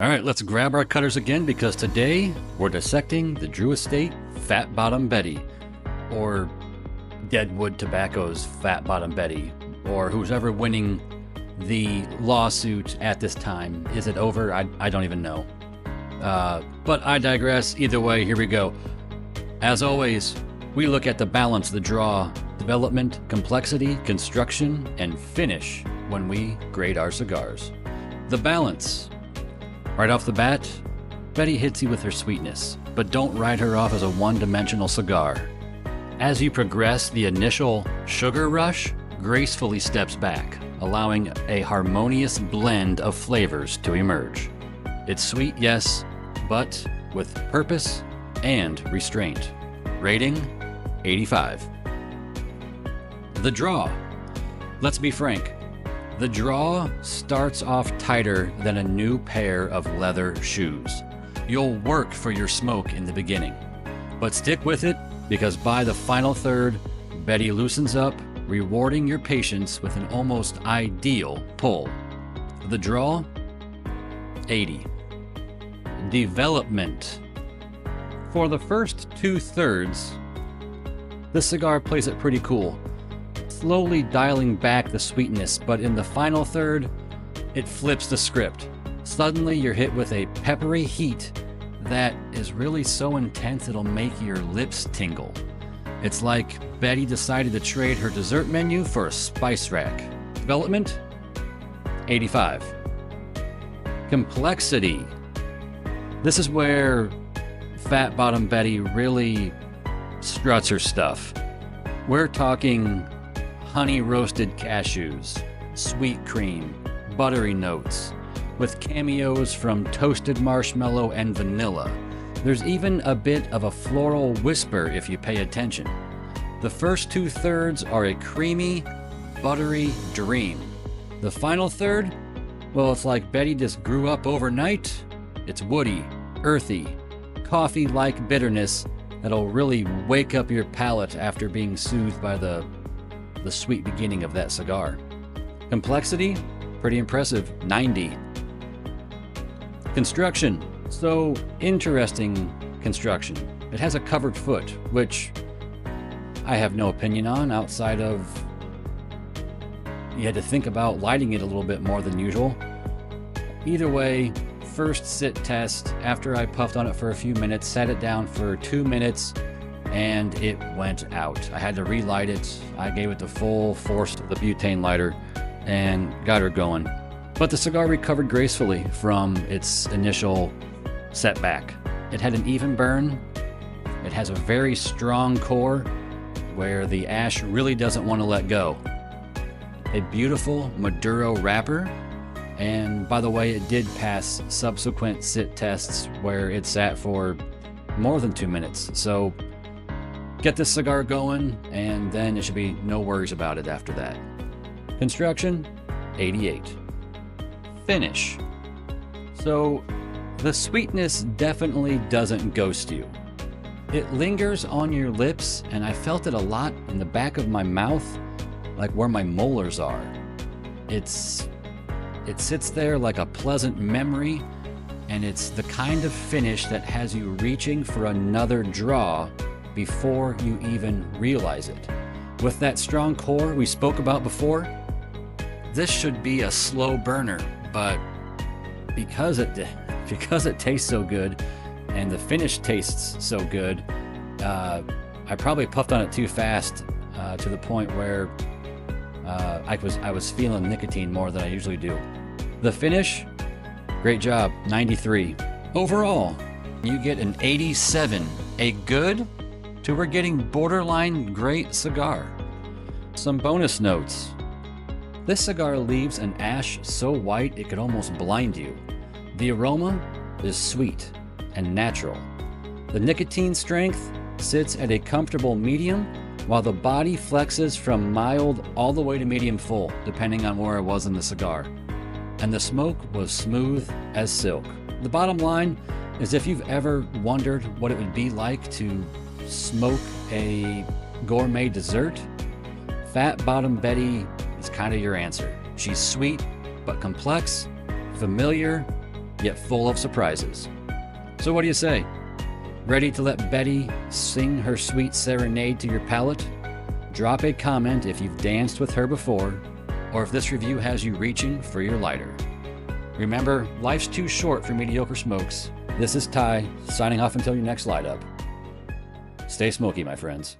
All right, let's grab our cutters again because today we're dissecting the Drew Estate Fat Bottom Betty, or Deadwood Tobacco's Fat Bottom Betty, or who's ever winning the lawsuit at this time. Is it over? I don't even know. But I digress. Either way, here we go. As always, we look at the balance, the draw, development, complexity, construction, and finish when we grade our cigars. The balance. Right off the bat, Betty hits you with her sweetness, but don't write her off as a one-dimensional cigar. As you progress, the initial sugar rush gracefully steps back, allowing a harmonious blend of flavors to emerge. It's sweet, yes, but with purpose and restraint. Rating, 85. The draw. Let's be frank. The draw starts off tighter than a new pair of leather shoes. You'll work for your smoke in the beginning, but stick with it because by the final third, Betty loosens up, rewarding your patience with an almost ideal pull. The draw, 80. Development. For the first 2/3, the cigar plays it pretty cool, slowly dialing back the sweetness, but in the final third, it flips the script. Suddenly you're hit with a peppery heat that is really so intense it'll make your lips tingle. It's like Betty decided to trade her dessert menu for a spice rack. Development, 85. Complexity. This is where Fat Bottom Betty really struts her stuff. We're talking honey roasted cashews, sweet cream, buttery notes, with cameos from toasted marshmallow and vanilla. There's even a bit of a floral whisper if you pay attention. The first 2/3 are a creamy, buttery dream. The final third, well, it's like Betty just grew up overnight. It's woody, earthy, coffee-like bitterness that'll really wake up your palate after being soothed by the sweet beginning of that cigar. Complexity, pretty impressive, 90. Construction, so interesting construction. It has a covered foot, which I have no opinion on outside of you had to think about lighting it a little bit more than usual. Either way, first sit test, after I puffed on it for a few minutes, sat it down for 2 minutes, and it went out. I had to relight it. I gave it the full force of the butane lighter and got her going. But the cigar recovered gracefully from its initial setback. It had an even burn. It has a very strong core where the ash really doesn't want to let go. A beautiful Maduro wrapper. And by the way, it did pass subsequent sit tests where it sat for more than 2 minutes. So get this cigar going, and then it should be no worries about it after that. Construction, 88. Finish. So the sweetness definitely doesn't ghost you. It lingers on your lips, and I felt it a lot in the back of my mouth, like where my molars are. It sits there like a pleasant memory, and it's the kind of finish that has you reaching for another draw before you even realize it. With that strong core we spoke about before, this should be a slow burner, but because it tastes so good and the finish tastes so good, I probably puffed on it too fast to the point where I was feeling nicotine more than I usually do. The finish, great job, 93. Overall, you get an 87, a good to we're getting borderline great cigar. Some bonus notes. This cigar leaves an ash so white it could almost blind you. The aroma is sweet and natural. The nicotine strength sits at a comfortable medium, while the body flexes from mild all the way to medium full, depending on where I was in the cigar. And the smoke was smooth as silk. The bottom line is if you've ever wondered what it would be like to smoke a gourmet dessert, Fat Bottom Betty is kind of your answer. She's sweet, but complex, familiar, yet full of surprises. So what do you say? Ready to let Betty sing her sweet serenade to your palate? Drop a comment if you've danced with her before, or if this review has you reaching for your lighter. Remember, life's too short for mediocre smokes. This is Ty, signing off until your next light up. Stay smoky, my friends.